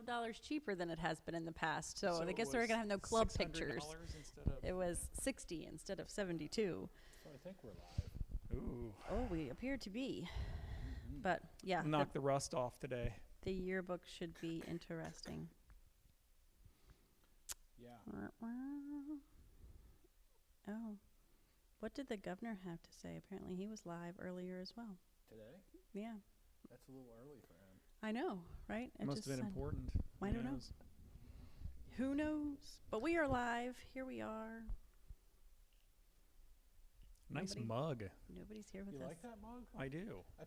$12 cheaper than it has been in the past. So I it guess we're was gonna have no club pictures. $600 instead of. It was 60 instead of 72. So I think we're live. Ooh. Oh, we appear to be. But yeah, Knock the rust off today. the yearbook should be interesting. Yeah. Oh, what did the governor have to say? Apparently he was live earlier as well. Today? Yeah, That's a little early for him. I know, right? It must have been important. I Who don't know. knows? Who knows? But we are live. Here we are. Nice Nobody- mug. Nobody's here with You us. like that mug? I do. I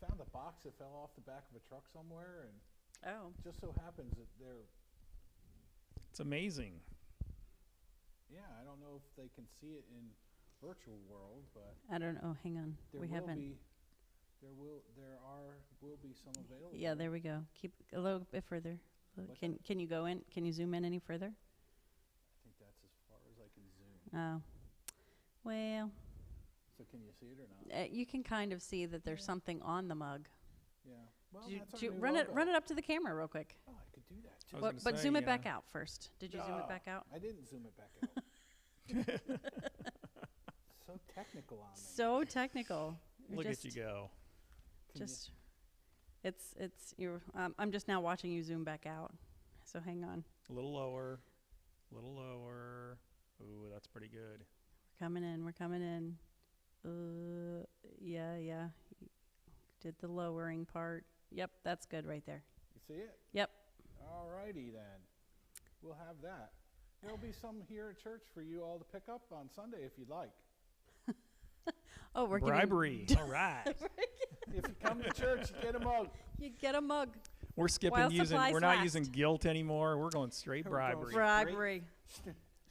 found a box that fell off the back of a truck somewhere, and Oh, it just so happens that they're, It's amazing. yeah, I don't know if they can see it in virtual world, but I don't know. Hang on. there We will haven't. be, will be some available. Yeah, there we go. Keep a little bit further. What's Can you go in? Can you zoom in any further? I think that's as far as I can zoom. Oh, well, So can you see it or not? you can kind of see that there's Yeah. something on the mug. Yeah. Well, Did you, that's our did you new run it? logo. Run it up to the camera real quick. Oh, I could do that I too. was But, gonna but say, zoom it yeah. back out first. Did you zoom it back out? I didn't zoom it back out. So technical on me. So technical. You're Look just, at you go. Can you- Just, it's you. I'm just now watching you zoom back out. So hang on. A little lower. A little lower. Ooh, that's pretty good. We're coming in. We're coming in. Yeah. Did the lowering part. Yep, that's good right there. You see it? Yep. All righty then. We'll have that. There'll be some here at church for you all to pick up on Sunday if you'd like. Oh, we're Bribery. All right. If you come to church, you get a mug. You get a mug. We're skipping While using. supplies We're not last. using guilt anymore. We're going straight We're going bribery. Bribery.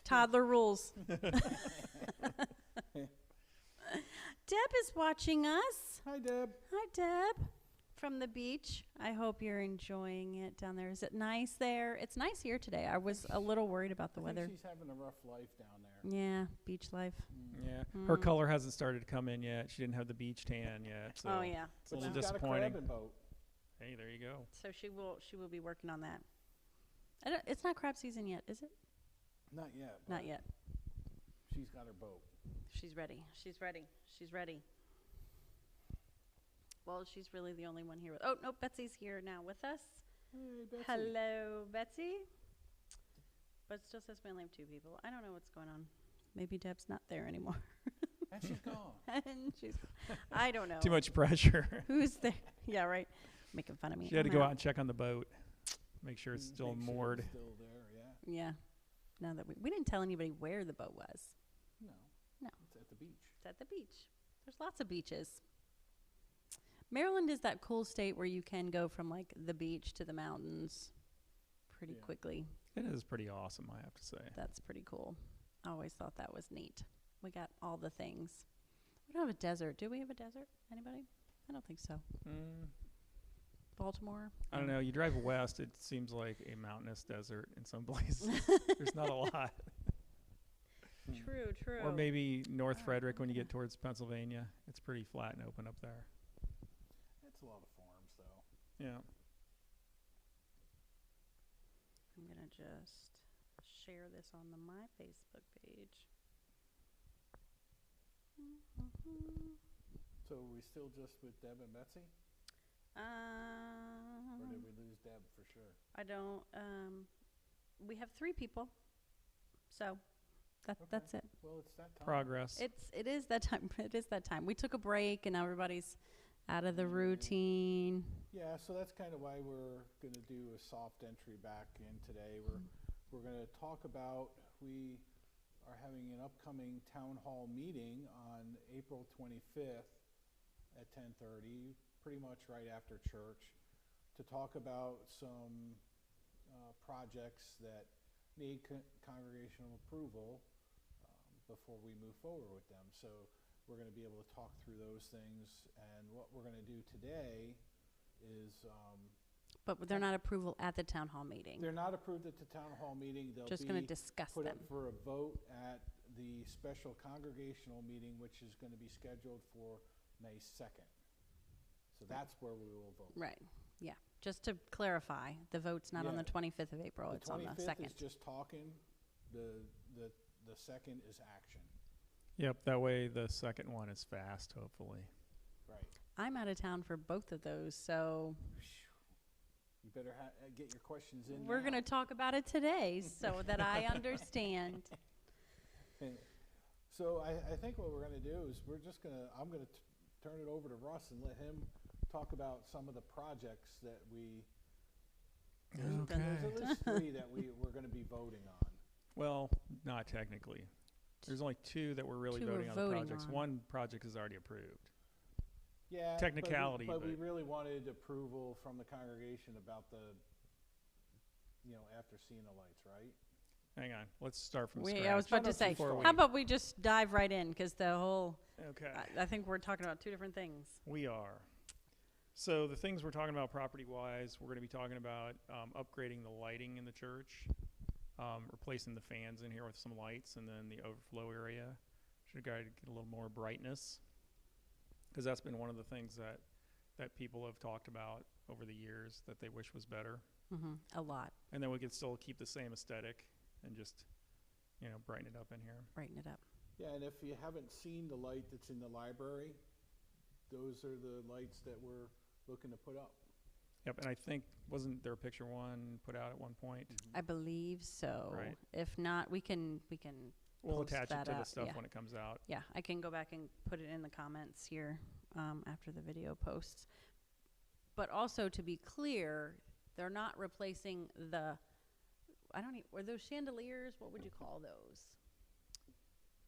Toddler rules. Deb is watching us. Hi, Deb. Hi, Deb. From the beach. I hope you're enjoying it down there. Is it nice there? It's nice here today. I was a little worried about the I weather. think she's having a rough life down there. Yeah, beach life. Yeah. Her Mm. color hasn't started to come in yet. She didn't have the beach tan yet. So Oh yeah. It's a But little she's got a disappointing. crabbing boat. Hey, there you go. So she will be working on that. It's not crab season yet, is it? Not yet. Not but yet. She's got her boat. She's ready. She's ready. She's ready. Well, she's really the only one here. Oh, no, Betsy's here now with us. Hey, Betsy. Hello, Betsy. But it still says we only have two people. I don't know what's going on. Maybe Deb's not there anymore. And she's gone. And she's, I don't know. Too much pressure. Who's there? Yeah, right. Making fun of me. She had to I'm go out and check on the boat. Make sure it's Mm, still make sure moored. it's still there, yeah. Yeah. Now that we didn't tell anybody where the boat was. No. No. It's at the beach. It's at the beach. There's lots of beaches. Maryland is that cool state where you can go from like the beach to the mountains pretty Yeah. quickly. It is pretty awesome, I have to say. That's pretty cool. I always thought that was neat. We got all the things. We don't have a desert. Do we have a desert? Anybody? I don't think so. Mm, Baltimore? I don't know. You drive west, it seems like a mountainous desert in some places. There's not a lot. True, true. Or maybe North Frederick when you get towards Pennsylvania. It's pretty flat and open up there. It's a lot of farms, though. Yeah. I'm going to just share this on my Facebook page. So are we still just with Deb and Betsy? Or did we lose Deb for sure? I don't, we have 3 people. So that's it. Well, it's that time. Progress. It is that time. It is that time. We took a break and now everybody's out of the routine. Yeah, so that's kind of why we're going to do a soft entry back in today. We're going to talk about, we are having an upcoming town hall meeting on April 25th at 10:30, pretty much right after church, to talk about some projects that need congregational approval before we move forward with them. So we're going to be able to talk through those things, and what we're going to do today is But they're not approval at the town hall meeting. they're not approved at the town hall meeting. They'll Just be going to discuss put them. up for a vote at the special congregational meeting, which is going to be scheduled for May 2nd. So that's where we will vote. Right. Yeah. Just to clarify, the vote's not on Yeah. the 25th of April, it's on the 25th 2nd. is just talking, the second is action. Yep, that way the second one is fast, hopefully. Right. I'm out of town for both of those, so You better get your questions in we're now. going to talk about it today so that I understand. So I think what we're gonna do is I'm gonna turn it over to Russ and let him talk about some of the projects that there's at least 3 that we're gonna be voting on. Well, not technically. There's only 2 that we're really 2 we're voting on the voting projects. on. One project is already approved. Yeah. Technicality, But we but- really wanted approval from the congregation about after seeing the lights, right? Hang on, let's start from scratch. I was about to Let's say, before how about we just dive right in, because the whole, Okay. I think we're talking about 2 different things. We are. So the things we're talking about property-wise, we're going to be talking about upgrading the lighting in the church, replacing the fans in here with some lights, and then the overflow area should get a little more brightness, because that's been one of the things that people have talked about over the years that they wish was better. A lot, And then we could still keep the same aesthetic and just, brighten it up in here. brighten it up. Yeah, and if you haven't seen the light that's in the library, those are the lights that we're looking to put up. Yep, and I think, wasn't there a picture one put out at one point? I believe so. Right. If not, we can We'll post attach it that to the out, stuff yeah. when it comes out. Yeah, I can go back and put it in the comments here after the video posts. But also, to be clear, they're not replacing were those chandeliers? What would you call those?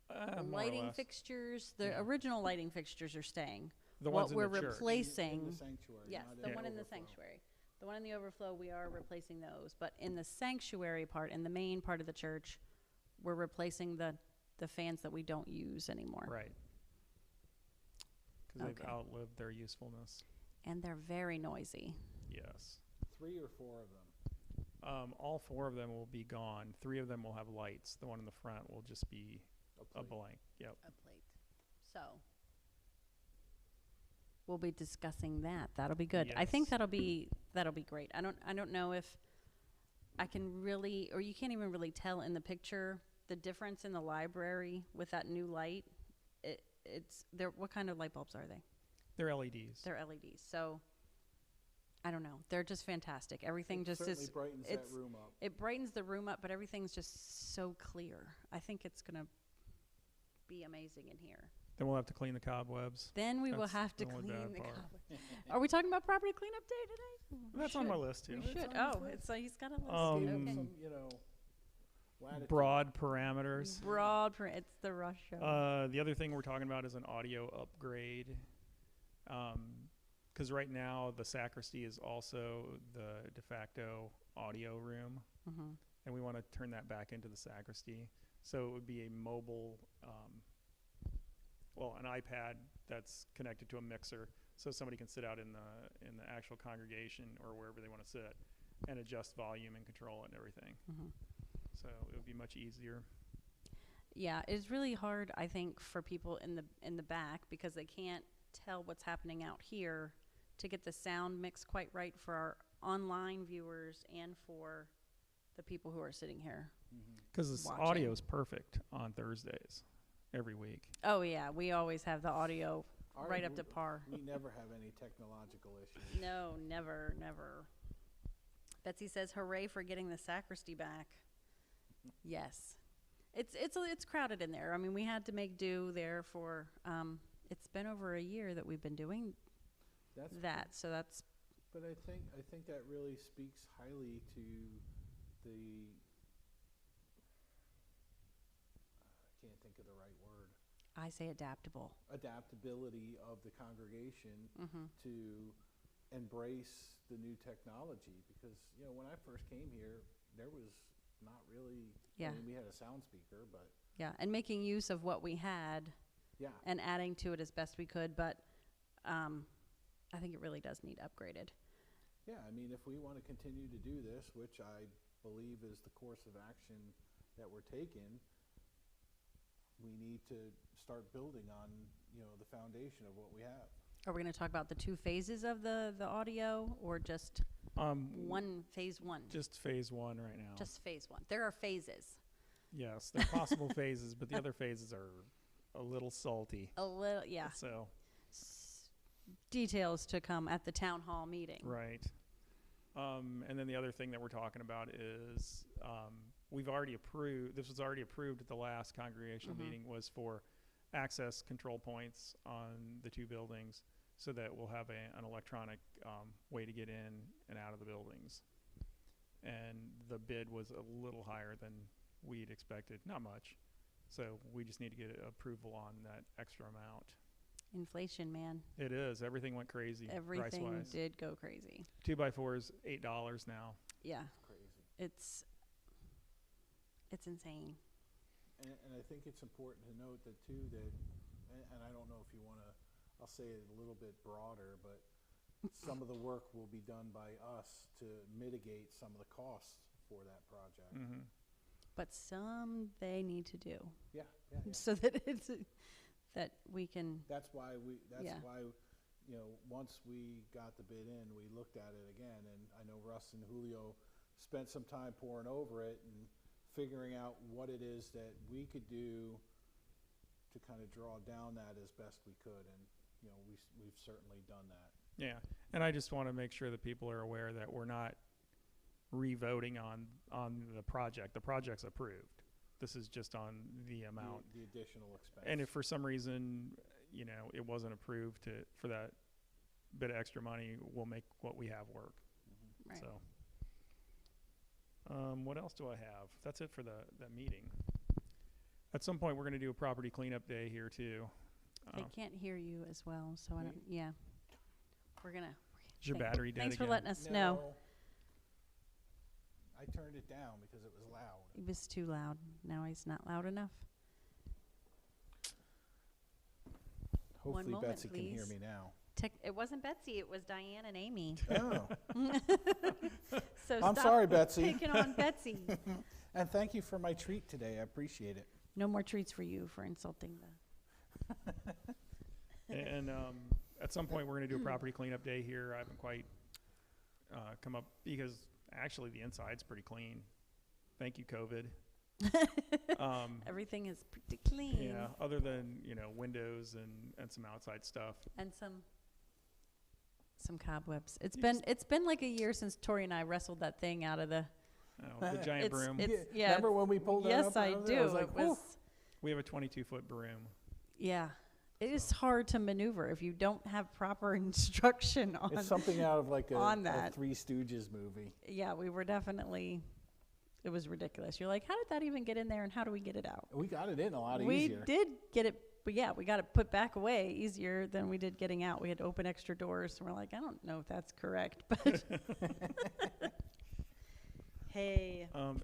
More or Lighting less. fixtures. The Yeah. original lighting fixtures are staying. The what ones in we're the church. replacing. In the sanctuary. Yes, not the in one in the overflow. sanctuary. The one in the overflow, we are replacing those. But in the sanctuary part, in the main part of the church, we're replacing the fans that we don't use anymore. Right. Because they've Okay. outlived their usefulness. And they're very noisy. Yes. 3 or 4 of them. All 4 of them will be gone. 3 of them will have lights. The one in the front will just be a plate. blank. Yep. A plate. So we'll be discussing that. That'll be good. I think Yes. that'll be great. I don't know if I can really, or you can't even really tell in the picture the difference in the library with that new light. What kind of light bulbs are they? They're LEDs. They're LEDs. So I don't know. They're just fantastic. Everything It just certainly is. brightens that it's- room up. It brightens the room up, but everything's just so clear. I think it's gonna be amazing in here. Then we'll have to clean the cobwebs. Then we will That's have to the only clean bad the part. cobwebs. Are we talking about property cleanup day today? That's on my list too. We It's should. on his Oh, list. he's got a list. Give Um, them Okay. some, latitude. Broad parameters. It's the rush show. The other thing we're talking about is an audio upgrade. Because right now the sacristy is also the de facto audio room, Mm-hmm. and we want to turn that back into the sacristy. So it would be a mobile, an iPad that's connected to a mixer, so somebody can sit out in the actual congregation or wherever they want to sit, and adjust volume and control it and everything. Mm-hmm. So it would be much easier. Yeah, it's really hard, I think, for people in the back because they can't tell what's happening out here to get the sound mix quite right for our online viewers and for the people who are sitting here. Because this Watching. audio is perfect on Thursdays every week. Oh yeah, we always have the audio Our- right up to par. We never have any technological issues. No, never, never. Betsy says, "Hooray for getting the sacristy back." Yes, it's crowded in there. I mean, we had to make do there for. It's been over a year that we've been doing That's that, so that's But I think that really speaks highly to the. I can't think of the right word. I say adaptable. Adaptability of the congregation Mm-hmm. to embrace the new technology, because when I first came here, there was not really. Yeah. I mean, we had a sound speaker, but Yeah, and making use of what we had yeah. and adding to it as best we could, but I think it really does need upgraded. Yeah, I mean, if we want to continue to do this, which I believe is the course of action that we're taking, we need to start building on, the foundation of what we have. Are we gonna talk about the 2 phases of the audio, or just phase one? Just phase 1 right now. Just phase 1. There are phases. Yes, they're possible phases, but the other phases are a little salty. A little, yeah. So, Details to come at the town hall meeting. right. And then the other thing that we're talking about is we've already approved, this was already approved at the last congregational Mhm. meeting, was for access control points on the 2 buildings so that we'll have an electronic way to get in and out of the buildings. And the bid was a little higher than we'd expected, not much. So we just need to get approval on that extra amount. Inflation, man. It is. Everything went crazy Everything price-wise. did go crazy. 2x4 is $8 now. Yeah. Crazy. It's insane. And I think it's important to note that too, that, and I don't know if you want to, I'll say it a little bit broader, but some of the work will be done by us to mitigate some of the costs for that project. Mm-hmm. But some they need to do Yeah, yeah, yeah. so that it's that we can. That's why Yeah. you know, once we got the bid in, we looked at it again, and I know Russ and Julio spent some time poring over it and figuring out what it is that we could do to kind of draw down that as best we could, and, you know, we've certainly done that. Yeah, and I just want to make sure that people are aware that we're not re-voting on the project. The project's approved. This is just on the amount. The additional expense. And if for some reason, you know, it wasn't approved for that bit of extra money, we'll make what we have work. Mhm. Right. So, what else do I have? That's it for that meeting. At some point, we're going to do a property cleanup day here too. They can't hear you as well, so I Me? don't. Yeah. We're gonna. Is your thank- battery dead Thanks again? for letting us know. No. I turned it down because it was loud. He was too loud. Now he's not loud enough. Hopefully moment, Betsy can hear please. me now. It wasn't Betsy. It was Diane and Amy. Oh, So I'm stop sorry, Betsy. picking on Betsy. And thank you for my treat today. I appreciate it. No more treats for you for insulting the. And at some point, we're going to do a property cleanup day here. I haven't quite come up because actually the inside's pretty clean. Thank you, COVID. Everything is pretty clean. Yeah, other than, you know, windows and some outside stuff. And some cobwebs. It's You been like a year since Tori and I wrestled that thing out of the. The giant broom. Yeah. Remember when we pulled that Yes, up? I out of do. there? I was like, It was. We have a 22-foot broom. Yeah. It is hard to maneuver if you don't have proper instruction on. it's something out of like on a that. Three Stooges movie. Yeah, we were definitely. It was ridiculous. You're like, how did that even get in there, and how do we get it out? We got it in a lot We easier. did get it, but yeah, we got it put back away easier than we did getting out. We had to open extra doors, and we're like, I don't know if that's correct, but hey, And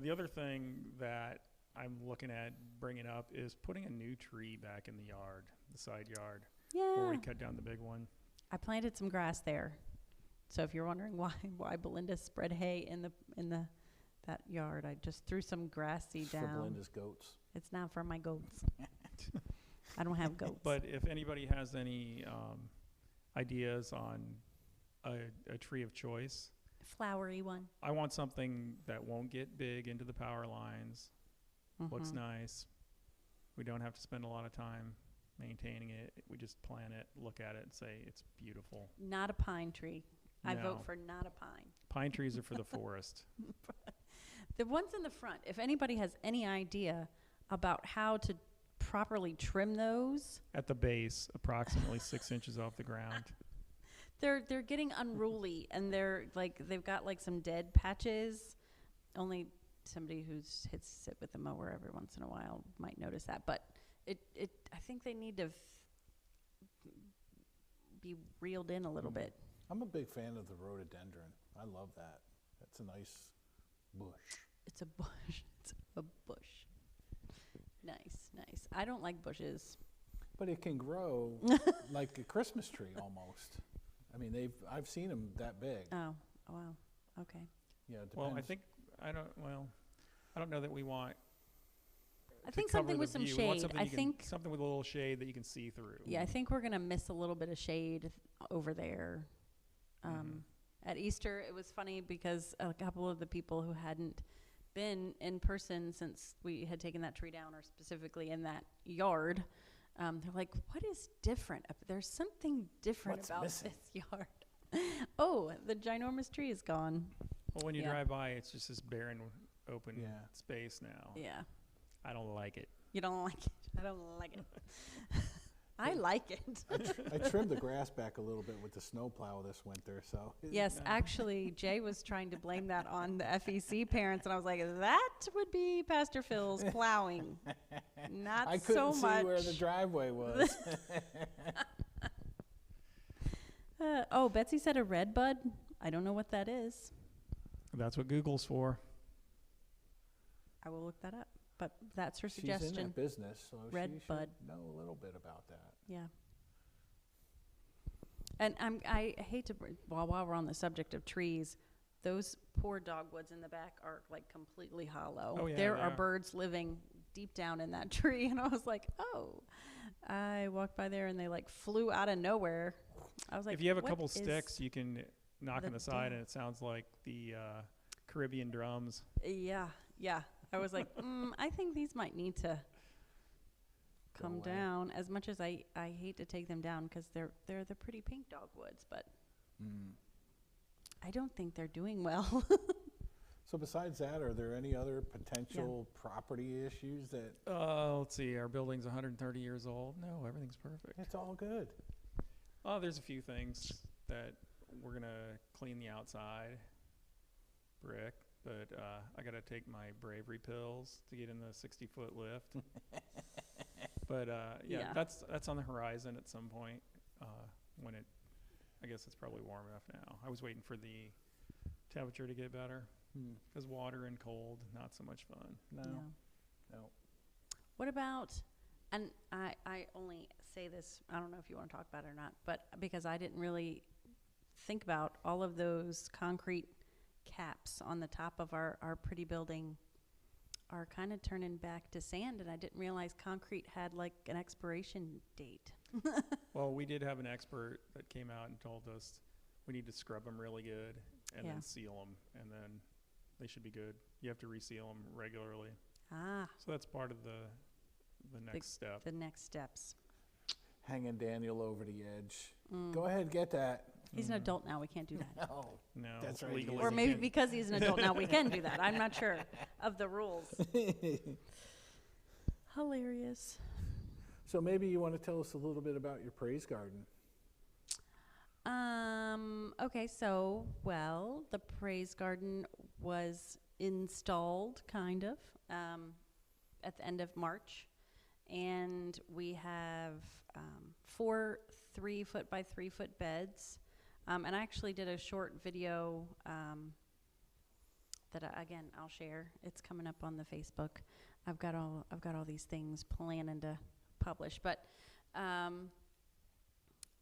the other thing that I'm looking at bringing up is putting a new tree back in the yard, the side yard, where yeah, we cut down the big one. I planted some grass there. So if you're wondering why Belinda spread hay in that yard, I just threw some grass seed It's for down. Belinda's goats. It's not for my goats. I don't have goats. But if anybody has any ideas on a tree of choice, Flowery one. I want something that won't get big into the power lines, looks Mhm. nice. We don't have to spend a lot of time maintaining it. We just plant it, look at it, and say it's beautiful. Not a pine tree. I No. vote for not a pine. Pine trees are for the forest. The ones in the front, if anybody has any idea about how to properly trim those, At the base, approximately 6 inches off the ground. they're getting unruly, and they've got like some dead patches. Only somebody who's sit with the mower every once in a while might notice that, but I think they need to be reeled in a little bit. I'm a big fan of the rhododendron. I love that. That's a nice bush. It's a bush. It's a bush. Nice. I don't like bushes. But it can grow like a Christmas tree almost. I mean, I've seen them that big. Oh, wow. Okay. Yeah, it Well, I depends. don't know that we want I to think cover something the with some view. We want shade. something I you can- think something with a little shade that you can see through. Yeah, I think we're gonna miss a little bit of shade over there. At Easter, it was funny because a couple of the people who hadn't been in person since we had taken that tree down, or specifically in that yard, they're like, "What is different? There's something different What's about missing?" this yard." Oh, the ginormous tree is gone. Well, when you Yeah. drive by, it's just this barren, open Yeah. space now. Yeah, I don't like it. you don't like it. I don't like it. I like it. I trimmed the grass back a little bit with the snowplow this winter, so. Yes, actually, Jay was trying to blame that on the FEC parents, and I was like, that would be Pastor Phil's plowing, not I so couldn't see much. where the driveway was. Oh, Betsy said a red bud. I don't know what that is. That's what Google's for. I will look that up. But that's her She's in suggestion. that business, so Red she should bud. know a little bit about that. Yeah. And I hate to, while we're on the subject of trees, those poor dogwoods in the back are like completely hollow. Oh, yeah, there they are are. birds living deep down in that tree, and I was like, oh. I walked by there and they like flew out of nowhere. I was like, If you have a what couple is sticks, you can knock the on the side, deal? and it sounds like the Caribbean drums. Yeah, yeah. I was like, I think these might need to come away. down. As much as I hate to take them down because they're the pretty pink dogwoods, but I don't think they're doing well. So besides that, are there any other potential property issues that, Let's see. Our building's 130 years old. No, everything's perfect. it's all good? Oh, there's a few things that we're gonna clean the outside brick, but I gotta take my bravery pills to get in the 60-foot lift. But yeah, Yeah. that's on the horizon at some point. When it, I guess it's probably warm enough now. I was waiting for the temperature to get better because water and cold, not so much fun. No, Yeah. no. What about, and I only say this, I don't know if you want to talk about it or not, but because I didn't really think about all of those concrete caps on the top of our pretty building are kind of turning back to sand, and I didn't realize concrete had like an expiration date. Well, we did have an expert that came out and told us we need to scrub them really good and Yeah. then seal them, and then they should be good. You have to reseal them regularly. Ah, So that's part of the next step. the next steps. Hanging Daniel over the edge. Go ahead, get that. He's an adult now, we can't do that. No. No, That's right, he legally is. Or we maybe can't- because he's an adult now, we can do that. I'm not sure of the rules. Hilarious. So maybe you want to tell us a little bit about your praise garden. Okay, so, well, the praise garden was installed, kind of, at the end of March. And we have 4 3-foot by 3-foot beds. And I actually did a short video that, again, I'll share. It's coming up on the Facebook. I've got all these things planning to publish. But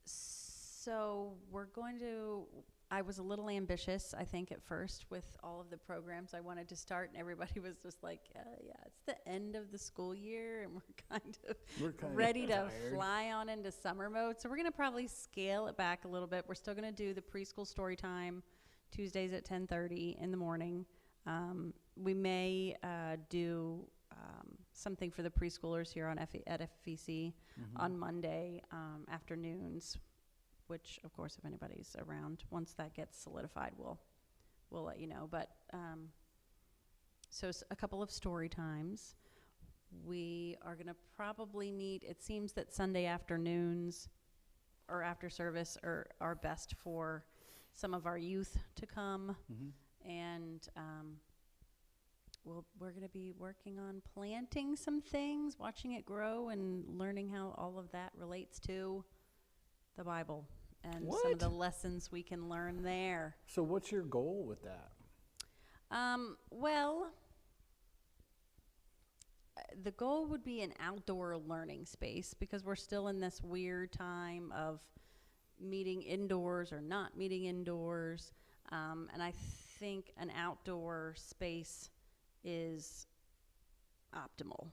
so we're going to, I was a little ambitious, I think, at first with all of the programs I wanted to start, and everybody was just like, yeah, it's the end of the school year, and we're kind of ready to fly on into summer mode. So we're going to probably scale it back a little bit. We're still going to do the preschool story time Tuesdays at 10:30 in the morning. We may do something for the preschoolers here at FEC on Monday afternoons, which, of course, if anybody's around, once that gets solidified, we'll let you know. But so a couple of story times. We are going to probably meet, it seems that Sunday afternoons or after service are best for some of our youth to come. And we're going to be working on planting some things, watching it grow, and learning how all of that relates to the Bible and some of the lessons we can learn there. So what's your goal with that? Well, the goal would be an outdoor learning space because we're still in this weird time of meeting indoors or not meeting indoors. And I think an outdoor space is optimal.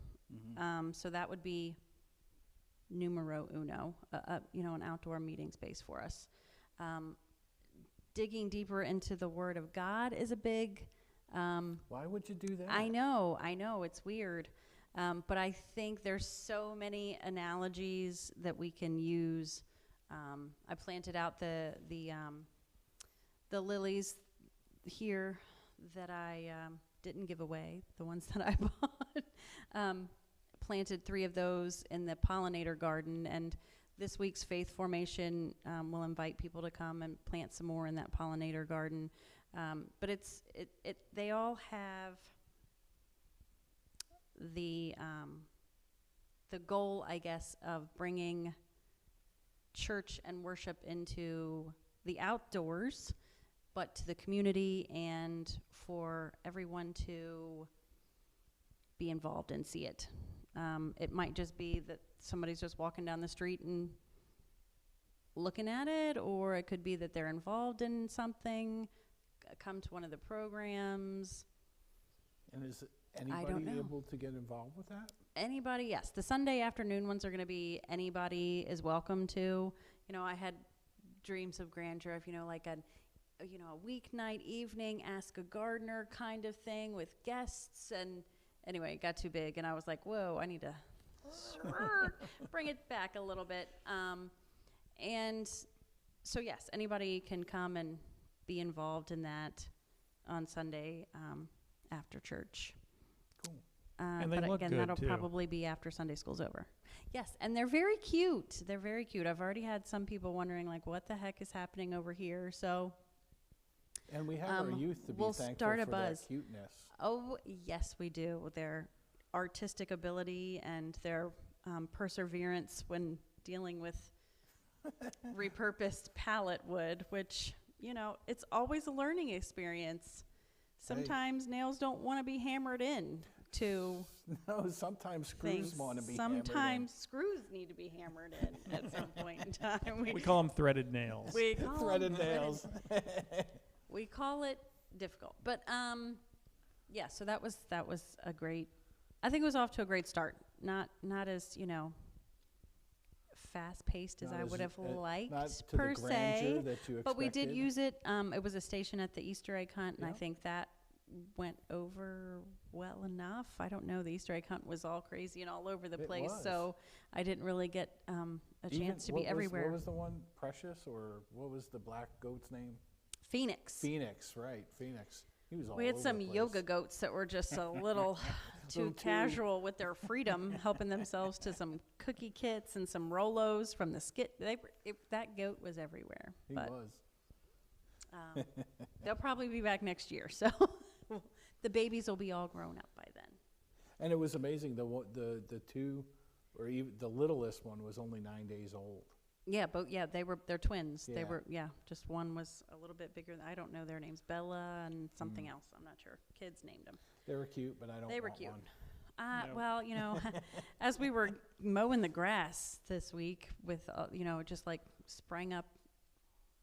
So that would be numero uno, an outdoor meeting space for us. Digging deeper into the Word of God is a big. Why would you do that? I know, it's weird. But I think there's so many analogies that we can use. I planted out the lilies here that I didn't give away, the ones that I bought. Planted 3 of those in the pollinator garden, and this week's Faith Formation will invite people to come and plant some more in that pollinator garden. But they all have the goal, I guess, of bringing church and worship into the outdoors, but to the community, and for everyone to be involved and see it. It might just be that somebody's just walking down the street and looking at it, or it could be that they're involved in something, come to one of the programs. And is anybody able to get involved with that? Anybody, yes. The Sunday afternoon ones are going to be anybody is welcome to. I had dreams of grandeur of, like a weeknight evening, ask a gardener kind of thing with guests. And anyway, it got too big, and I was like, whoa, I need to bring it back a little bit. And so, yes, anybody can come and be involved in that on Sunday after church. Cool. And they but look again, good, that'll too. probably be after Sunday school's over. Yes, and they're very cute. They're very cute. I've already had some people wondering, like, what the heck is happening over here? So, and we have our youth to be we'll thankful start a for buzz. that cuteness. Oh, yes, we do. Their artistic ability and their perseverance when dealing with repurposed pallet wood, which, it's always a learning experience. Sometimes nails don't want to be hammered in to No, sometimes screws things. want to be hammered in. Sometimes screws need to be hammered in at some point in time. We call them threaded nails. We call 'em Threaded nails. We call it difficult, but yeah. So that was a great. I think it was off to a great start. Not as fast paced as Not I as- would have liked Not to per the grandeur se. that you expected. But we did use it. It was a station at the Easter egg hunt, and I Yeah. think that went over well enough. I don't know. The Easter egg hunt was all crazy and all over the It place, was. so I didn't really get a chance to be everywhere. What was the one? Precious, or what was the black goat's name? Phoenix. Phoenix, right? Phoenix. He was all We had over some the place. yoga goats that were just a little too Little too- casual with their freedom, helping themselves to some cookie kits and some Rolos from the skit. That goat was everywhere. He but was. they'll probably be back next year, so the babies will be all grown up by then. And it was amazing. The two, or even the littlest one, was only 9 days old. Yeah, but they're twins. They Yeah. were just one was a little bit bigger. I don't know their names, Bella and something else. I'm not sure. Kids named them. They were cute, but I don't They were want cute. one. No. Well, as we were mowing the grass this week with, just like sprang up,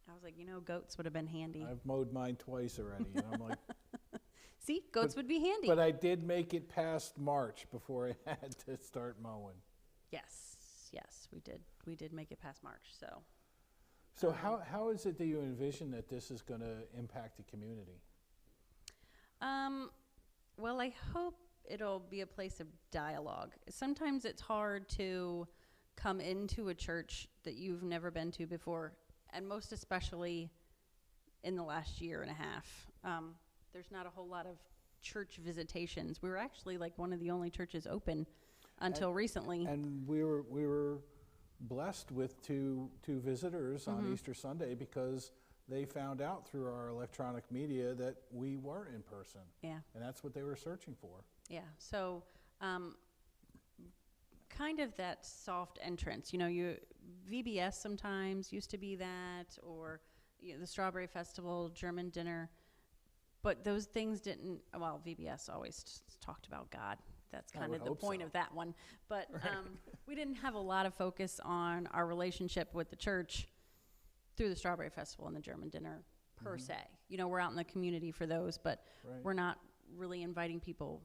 I was like, goats would have been handy. I've mowed mine twice already, and I'm like, See, goats would be handy. but I did make it past March before I had to start mowing. Yes, we did make it past March. So how is it that you envision that this is going to impact the community? Well, I hope it'll be a place of dialogue. Sometimes it's hard to come into a church that you've never been to before, and most especially in the last year and a half. There's not a whole lot of church visitations. We were actually like one of the only churches open until recently. And we were blessed with two visitors on Easter Sunday because they found out through our electronic media that we were in person. Yeah. And that's what they were searching for. Yeah, so kind of that soft entrance. VBS sometimes used to be that, or the Strawberry Festival, German dinner. But those things didn't, well, VBS always talked about God. That's I kind would of the hope point so. of that one. But we didn't have a lot of focus on our relationship with the church through the Strawberry Festival and the German dinner per se. We're out in the community for those, but Right. we're not really inviting people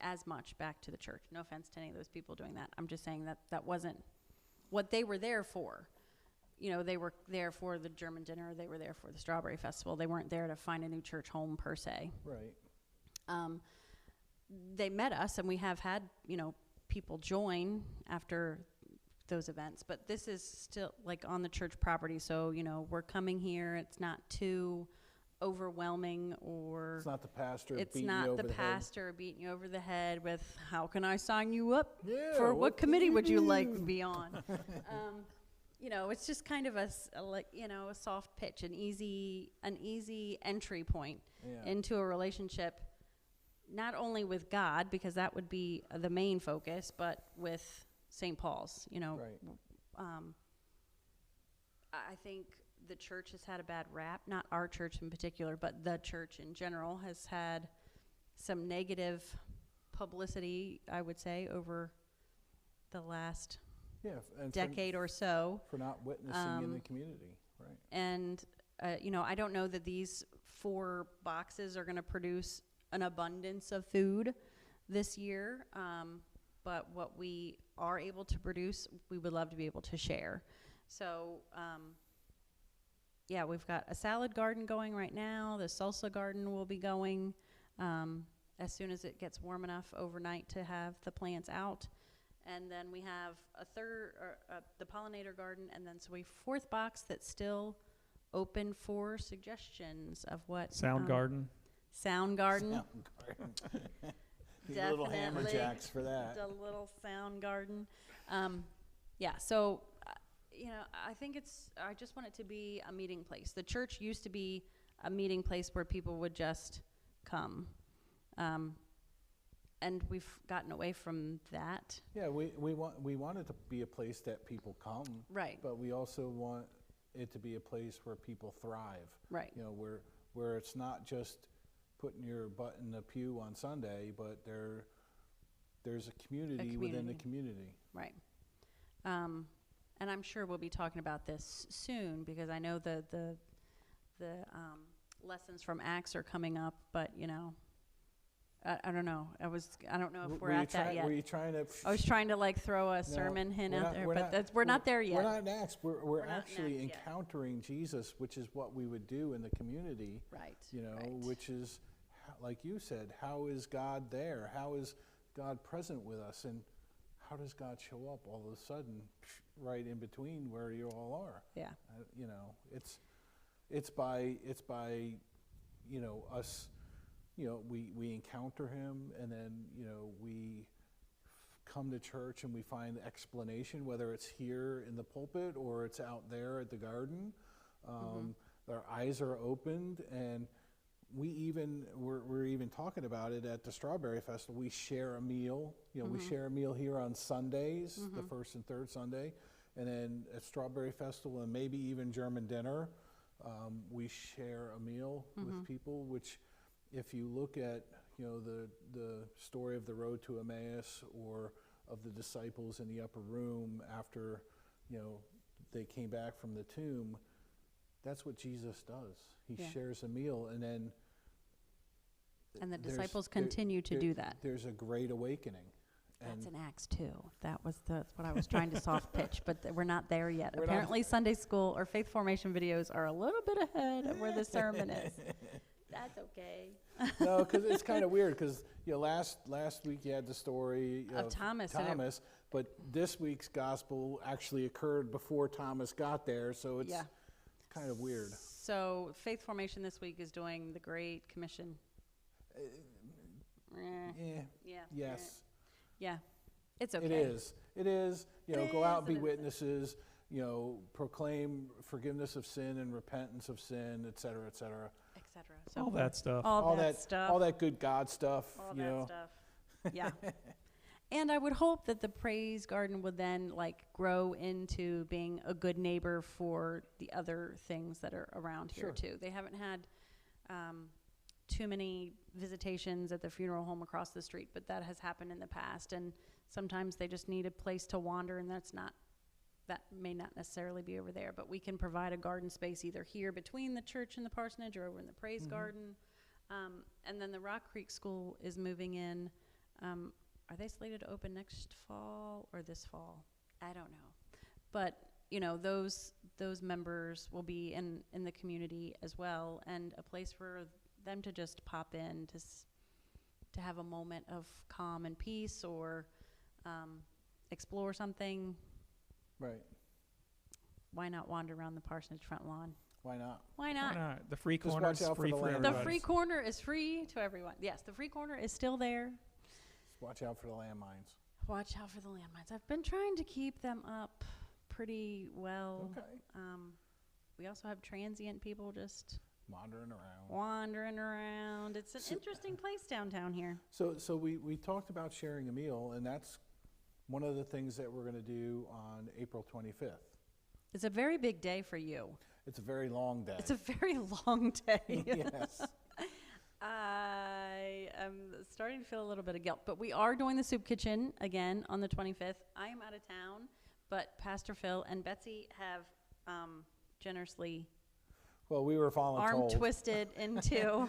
as much back to the church. No offense to any of those people doing that. I'm just saying that that wasn't what they were there for. You know, they were there for the German dinner. They were there for the Strawberry Festival. They weren't there to find a new church home per se. Right. They met us, and we have had, you know, people join after those events, but this is still like on the church property. So, you know, we're coming here. It's not too overwhelming, or It's not the pastor it's beating you not over the the head. pastor beating you over the head with, how can I sign you up Yeah, for what committee can would you like do? to be on? You know, it's just kind of a soft pitch, an easy entry point Yeah. into a relationship, not only with God, because that would be the main focus, but with St. Paul's, you know. Right. I think the church has had a bad rap, not our church in particular, but the church in general has had some negative publicity, I would say, over the last Yeah. And decade or so. for not witnessing in the community. Right. And, you know, I don't know that these 4 boxes are going to produce an abundance of food this year. But what we are able to produce, we would love to be able to share. So, yeah, we've got a salad garden going right now. The salsa garden will be going as soon as it gets warm enough overnight to have the plants out. And then we have a third, the pollinator garden, and then so we 4th box that's still open for suggestions of what. Sound garden. Sound garden. Sound garden. Need little hammer Definitely. jacks for that. The little sound garden. Yeah, so, you know, I just want it to be a meeting place. The church used to be a meeting place where people would just come. And we've gotten away from that. Yeah, we want it to be a place that people come. Right. But we also want it to be a place where people thrive. Right. You know, where it's not just putting your butt in the pew on Sunday, but there's a community within the community. Right. And I'm sure we'll be talking about this soon, because I know the lessons from Acts are coming up, but, you know, I don't know. I don't know if we're at that yet. Were you trying to? I was trying to like throw a sermon hint out there, but we're not there yet. We're not in Acts. We're not in actually Acts yet. encountering Jesus, which is what we would do in the community. Right. You know, right. which is, like you said, how is God there? How is God present with us? And how does God show up all of a sudden right in between where you all are? Yeah. You know, it's by you know, us. You know, we encounter him, and then, you know, we come to church and we find explanation, whether it's here in the pulpit or it's out there at the garden. Our eyes are opened, and we're even talking about it at the Strawberry Festival. We share a meal. You know, we share a meal here on Sundays, the first and third Sunday, and then at Strawberry Festival and maybe even German dinner, we share a meal with people, which, if you look at, you know, the story of the road to Emmaus, or of the disciples in the upper room after, you know, they came back from the tomb, that's what Jesus does. He shares a meal, and then And the disciples continue to do that. There's a great awakening. That's in Acts 2. That's what I was trying to soft pitch, but we're not there yet. We're not- Apparently, Sunday school or faith formation videos are a little bit ahead of where the sermon is. That's okay. No, because it's kind of weird, because, you know, last week you had the story Of Thomas, and it- but this week's gospel actually occurred before Thomas got there, so it's Yeah. kind of weird. So faith formation this week is doing the Great Commission. Yeah, Yeah. yes, Yeah. It's okay. it is. It is. You know, It go out and is be and it's- witnesses. You know, proclaim forgiveness of sin and repentance of sin, et cetera, et cetera. Et cetera. So All that stuff. all that stuff. all that good God stuff. all you that know. stuff. Yeah. And I would hope that the praise garden would then like grow into being a good neighbor for the other things that are around here Sure. too. They haven't had too many visitations at the funeral home across the street, but that has happened in the past. And sometimes they just need a place to wander, and that may not necessarily be over there. But we can provide a garden space either here between the church and the parsonage, or over in the praise garden. And then the Rock Creek School is moving in Are they slated to open next fall or this fall? I don't know. But, you know, those members will be in the community as well, and a place for them to just pop in to have a moment of calm and peace, or explore something. Right. Why not wander around the parsonage front lawn? Why not? Why not? Why not? The free Just corner watch is out for free the for land. everybody. The free corner is free to everyone. Yes, the free corner is still there. Just watch out for the landmines. Watch out for the landmines. I've been trying to keep them up pretty well. Okay. We also have transient people just Wandering around. wandering around. It's an So- interesting place downtown here. So we talked about sharing a meal, and that's one of the things that we're going to do on April 25th. It's a very big day for you. It's a very long day. It's a very long day. Yes. I am starting to feel a little bit of guilt, but we are doing the soup kitchen again on the 25th. I am out of town, but Pastor Phil and Betsy have generously Well, we were following arm told. twisted into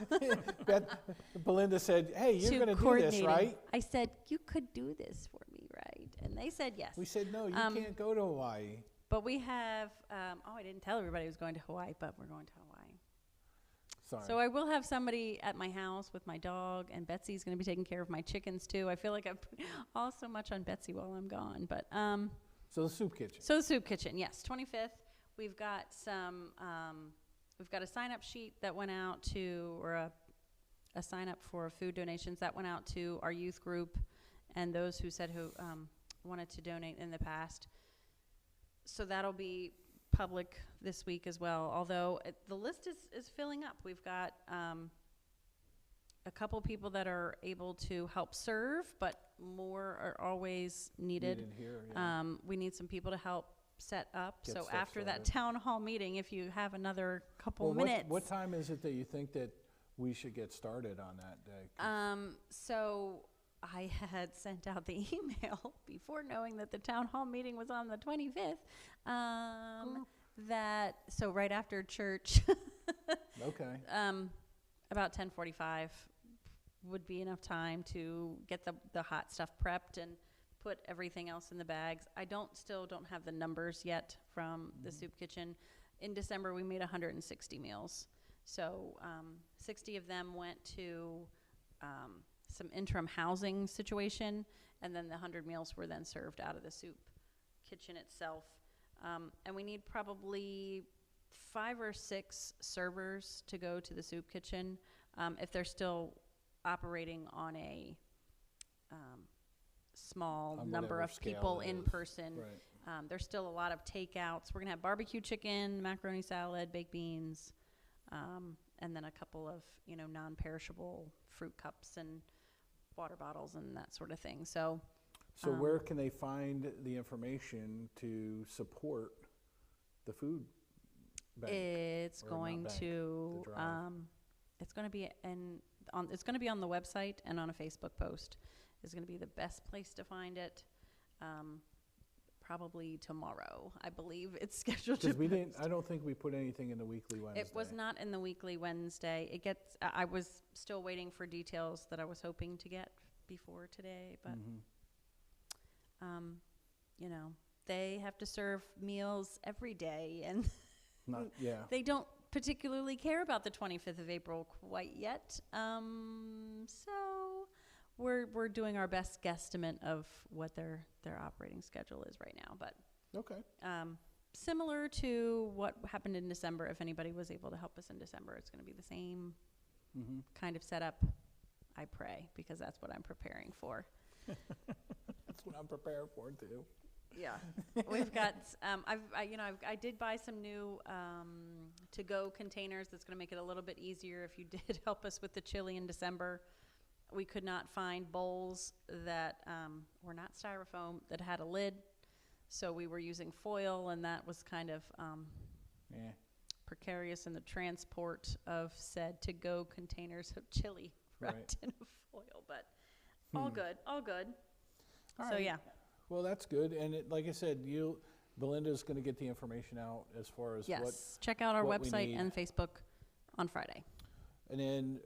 Belinda said, "Hey, you're to going to do this, coordinating. right?" I said, you could do this for me, right? And they said yes. We said, "No, you Um, can't go to Hawaii." But we have, I didn't tell everybody I was going to Hawaii, but we're going to Hawaii. Sorry. So I will have somebody at my house with my dog, and Betsy's going to be taking care of my chickens too. I feel like I've put all so much on Betsy while I'm gone. But So the soup kitchen. so the soup kitchen, yes, 25th. We've got some, we've got a sign-up sheet that went out to, or a sign-up for food donations that went out to our youth group and those who said who wanted to donate in the past. So that'll be public this week as well, although the list is filling up. We've got a couple people that are able to help serve, but more are always needed. Needed here, yeah. We need some people to help set up. Get So stuff after that started. town hall meeting, if you have another couple Well, minutes. what time is it that you think that we should get started on that day? 'Cause So I had sent out the email before knowing that the town hall meeting was on the 25th. So right after church, Okay. about 10:45 would be enough time to get the hot stuff prepped and put everything else in the bags. I still don't have the numbers yet from the soup kitchen. In December, we made 160 meals. So 60 of them went to some interim housing situation, and then the 100 meals were then served out of the soup kitchen itself. And we need probably 5 or 6 servers to go to the soup kitchen if they're still operating on a small On number whatever of scale people it in is. person. Right. There's still a lot of takeouts. We're going to have barbecue chicken, macaroni salad, baked beans, and then a couple of, non-perishable fruit cups and water bottles and that sort of thing. So So where can they find the information to support the food bank? it's or not going bank, to, the drive. it's going to be it's going to be on the website and on a Facebook post. Is going to be the best place to find it. Probably tomorrow, I believe it's scheduled to. Because we didn't, I don't think we put anything in the weekly Wednesday. It was not in the weekly Wednesday. I was still waiting for details that I was hoping to get before today, but, they have to serve meals every day, and Not, yeah. they don't particularly care about the 25th of April quite yet. So we're doing our best guesstimate of what their operating schedule is right now, but Okay. similar to what happened in December. If anybody was able to help us in December, it's going to be the same kind of setup. I pray, because that's what I'm preparing for. That's what I'm prepared for too. Yeah, we've got. I did buy some new to-go containers. That's going to make it a little bit easier if you did help us with the chili in December. We could not find bowls that were not styrofoam that had a lid, so we were using foil, and that was kind of Yeah. precarious in the transport of said to-go containers of chili wrapped in a foil. But all good, all good. All So right. yeah. Well, that's good. And like I said, Belinda's going to get the information out as far as Yes, check out our what we website need. and Facebook on Friday. And then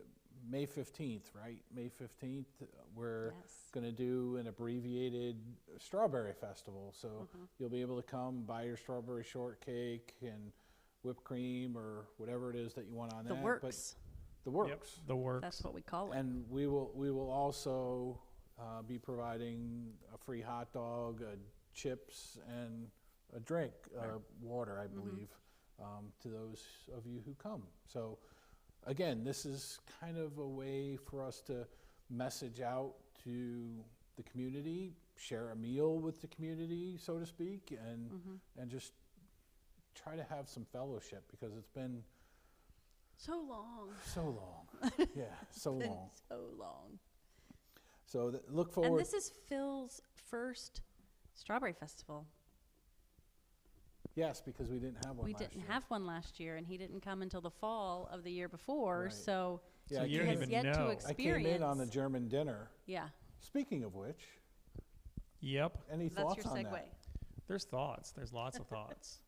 May 15th, right? May 15th, we're Yes. going to do an abbreviated strawberry festival. So you'll be able to come buy your strawberry shortcake and whipped cream or whatever it is that you want on The that. works. But the Yep, works. the works. That's what we call it. And we will also be providing a free hot dog, chips, and a drink, water, I believe, to those of you who come. So again, this is kind of a way for us to message out to the community, share a meal with the community, so to speak, and just try to have some fellowship, because it's been So long. so long. Yeah, so Been long. so long. So look And forward. this is Phil's first strawberry festival. Yes, because we didn't have one We last didn't year. have one last year, and he didn't come until the fall of the year before. Right. So Yeah, So I you he don't came- has even yet to know. I came in on the experience. German dinner. Yeah, Speaking of which, Yep. any that's thoughts your on segue. that? There's thoughts. There's lots of thoughts.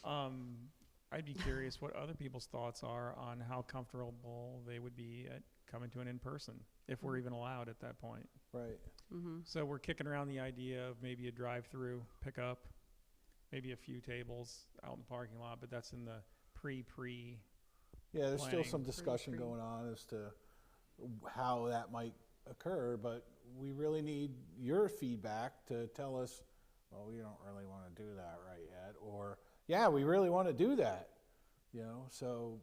I'd be curious what other people's thoughts are on how comfortable they would be at coming to an in-person, if we're even allowed at that point. Right. Mm-hmm. So we're kicking around the idea of maybe a drive-through pickup, maybe a few tables out in the parking lot, but that's in the pre. Yeah, there's still Planning. some discussion Pre- going on as to how that might occur, but we really need your feedback to tell us, well, we don't really want to do that right yet, or, yeah, we really want to do that, so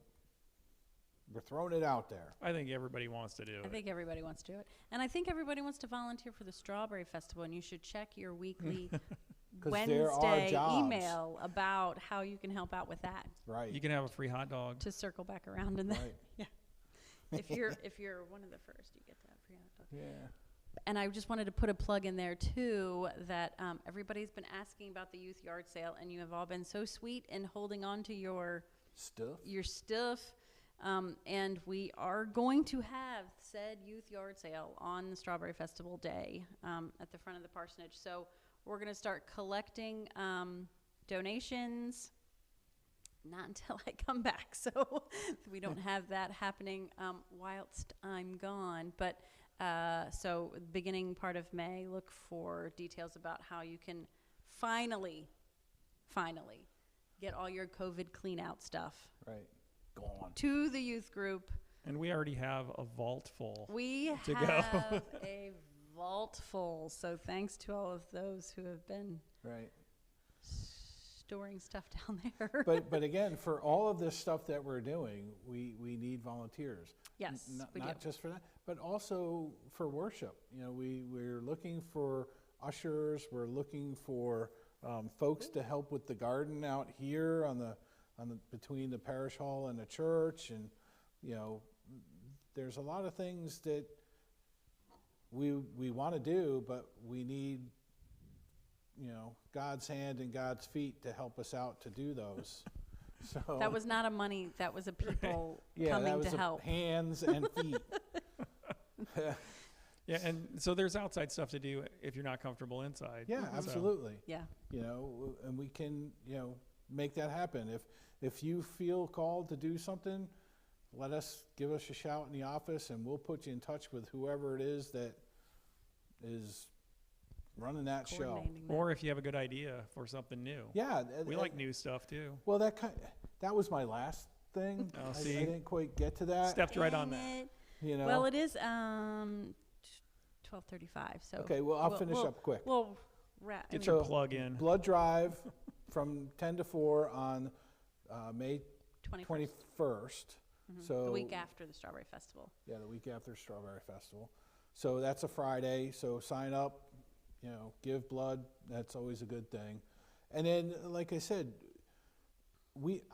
we're throwing it out there. I think everybody wants to do I it. think everybody wants to do it. And I think everybody wants to volunteer for the Strawberry Festival, and you should check your weekly 'Cause there are Wednesday jobs. email about how you can help out with that, Right, You can have a free hot dog. to circle back around in that. right, If you're one of the first, you get to have free hot dog. yeah. And I just wanted to put a plug in there too, that everybody's been asking about the youth yard sale, and you have all been so sweet in holding on to your stuff. And we are going to have said youth yard sale on the Strawberry Festival Day at the front of the parsonage. So we're going to start collecting donations. Not until I come back, so we don't have that happening whilst I'm gone. But so beginning part of May, look for details about how you can finally get all your COVID clean out stuff Right, gone. to the youth group. And we already have a vault full. We To go. have a vault full, so thanks to all of those who have been Right. storing stuff down there. But again, for all of this stuff that we're doing, we need volunteers. Yes, we Not do. just for that, but also for worship. We're looking for ushers. We're looking for folks to help with the garden out here on the between the parish hall and the church, and there's a lot of things that we want to do, but we need God's hand and God's feet to help us out to do those. So That was not a money, that was a people yeah, that coming was to help. hands and feet. Yeah, and so there's outside stuff to do if you're not comfortable inside. Yeah, So- absolutely. Yeah, And we can, make that happen. If you feel called to do something, give us a shout in the office, and we'll put you in touch with whoever it is that is running that show. coordinating that. Or if you have a good idea for something new. Yeah, We like new stuff too. Well, that was my last thing. Oh, I see? didn't quite get to that. Stepped right on Dang that. it. Well, it is 12:35, so. Okay, well, I'll finish up quick. Well, Get So- your plug in. Blood drive from 10 to 4 on May 21st. 21st. So The week after the Strawberry Festival. Yeah, the week after Strawberry Festival. So that's a Friday, so sign up, give blood, that's always a good thing. And then, like I said,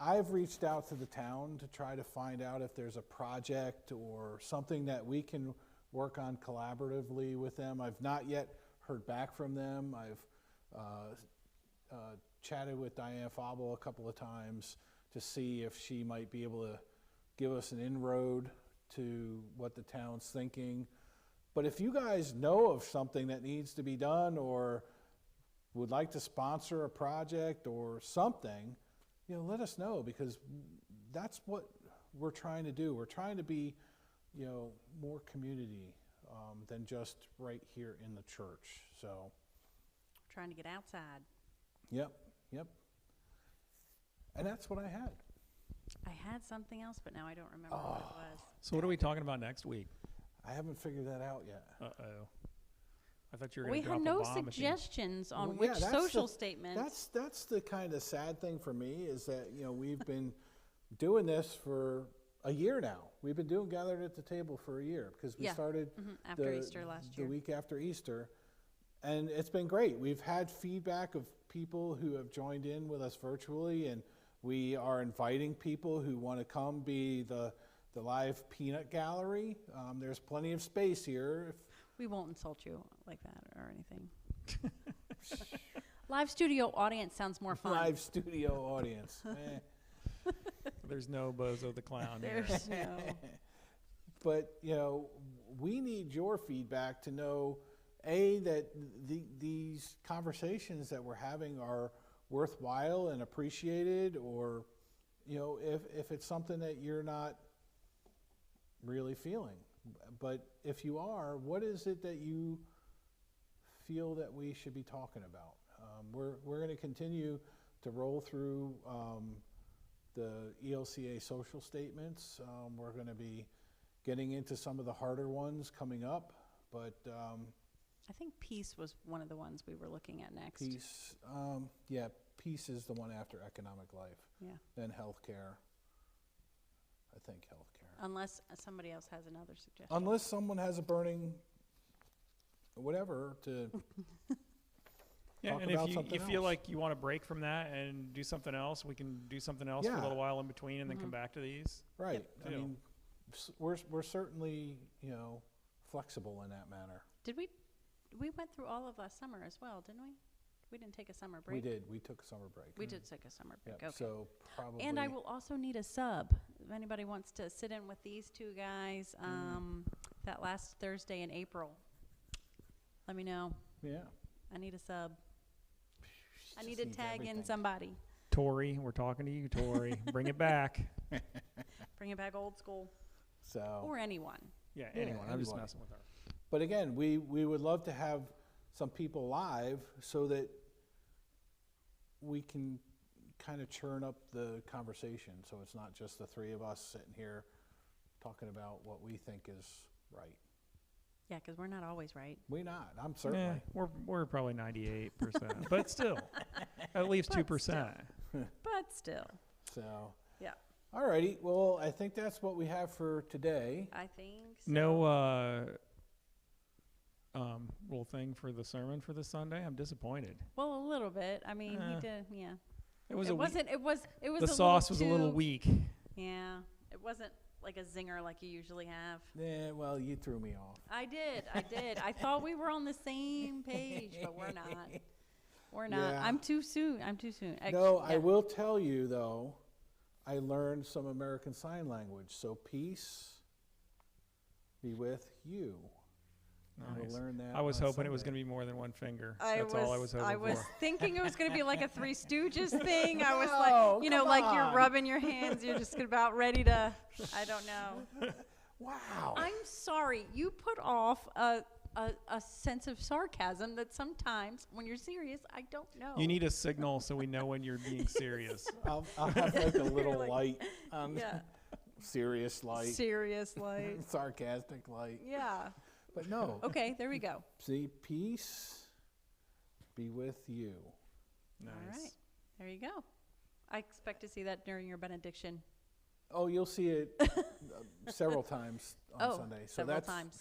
I've reached out to the town to try to find out if there's a project or something that we can work on collaboratively with them. I've not yet heard back from them. I've chatted with Diane Fabel a couple of times to see if she might be able to give us an inroad to what the town's thinking. But if you guys know of something that needs to be done or would like to sponsor a project or something, let us know, because that's what we're trying to do. We're trying to be, more community than just right here in the church. So, Trying to get outside. yep. And that's what I had. I had something else, but now I don't remember what it was. So what are we talking about next week? I haven't figured that out yet. Uh-oh. I thought you were We going to had drop no a bomb at the end. suggestions on Well, which yeah, that's social the- statements. That's the kind of sad thing for me is that, we've been doing this for a year now. We've been doing Gathered at the Table for a year because we Yeah. started After the- Easter last the year. week after Easter. And it's been great. We've had feedback of people who have joined in with us virtually, and we are inviting people who want to come be the live peanut gallery. There's plenty of space here. We won't insult you like that or anything. Live studio audience sounds more fun. Live studio audience. There's no Bozo the Clown here. There's no. But, we need your feedback to know, A, that these conversations that we're having are worthwhile and appreciated, or, if it's something that you're not really feeling. But if you are, what is it that you feel that we should be talking about? We're going to continue to roll through the ELCA social statements. We're going to be getting into some of the harder ones coming up, but I think peace was one of the ones we were looking at next. peace, peace is the one after economic life, Yeah. then healthcare. I think healthcare. Unless somebody else has another suggestion. Unless someone has a burning whatever to Yeah, talk and about if something you feel else. like you want to break from that and do something else, we can do something else for a Yeah. little while in between and then come back to these. Right. I Deal. mean, we're certainly, flexible in that manner. Did we went through all of last summer as well, didn't we? We didn't take a summer break. We did. We took a summer break. We did take a summer break. Yep, Okay. so probably. And I will also need a sub. If anybody wants to sit in with these two guys, that last Thursday in April, let me know. Yeah. I need a sub. I Just need to needs tag in everything. somebody. Tori, we're talking to you, Tori. Bring it back. Bring it back old school. So. Or anyone. Yeah, Yeah, anyone. I'm just anybody. messing with her. But again, we would love to have some people live so that we can kind of churn up the conversation. So it's not just the three of us sitting here talking about what we think is right. Yeah, because we're not always right. We not. I'm certainly. Yeah, we're probably 98%, but still, at least But 2%. But still, So. yeah, Alrighty. Well, I think that's what we have for today. I think so. No little thing for the sermon for this Sunday. I'm disappointed. Well, a little bit. I mean, he Eh. did, yeah. It was It a weak, wasn't, it was the sauce was a little too- weak. Yeah, it wasn't like a zinger like you usually have. Yeah. Well, you threw me off. I did. I thought we were on the same page, but we're not. We're not. Yeah. I'm too soon. No, I yeah. will tell you though, I learned some American Sign Language. So peace be with you. I Nice. will learn that. I was on hoping it was Sunday. going to be more than one finger. I That's all I was hoping I was for. thinking it was going to be like a Three Stooges thing. I was No, like, you know, come like you're on. rubbing your hands. You're just about ready to, I don't know. Wow. I'm sorry. You put off a sense of sarcasm that sometimes when you're serious, I don't know. You need a signal so we know when you're being serious. I'll have like a little Like- light, yeah, serious light, serious light. sarcastic light. Yeah. But no. Okay, there we go. See, peace be with you. Nice. All right. There you go. I expect to see that during your benediction. Oh, you'll see it several times on Oh, Sunday. So several that's, times.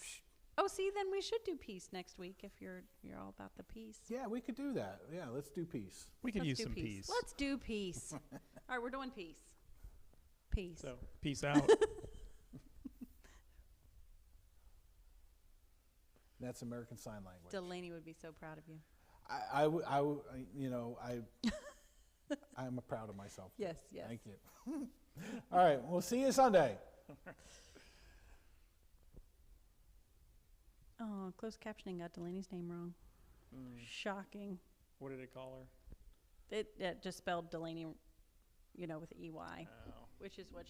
Oh, see, then we should do peace next week if you're all about the peace. Yeah, we could do that. Yeah, let's do peace. We could Let's use do some peace. Let's do peace. All right, we're doing peace. Peace. So, peace out. That's American Sign Language. Delaney would be so proud of you. I'm proud of myself. Yes, yes. Thank you. All right, we'll see you Sunday. Oh, closed captioning got Delaney's name wrong. Shocking. What did it call her? It just spelled Delaney, with EY, Oh. which is what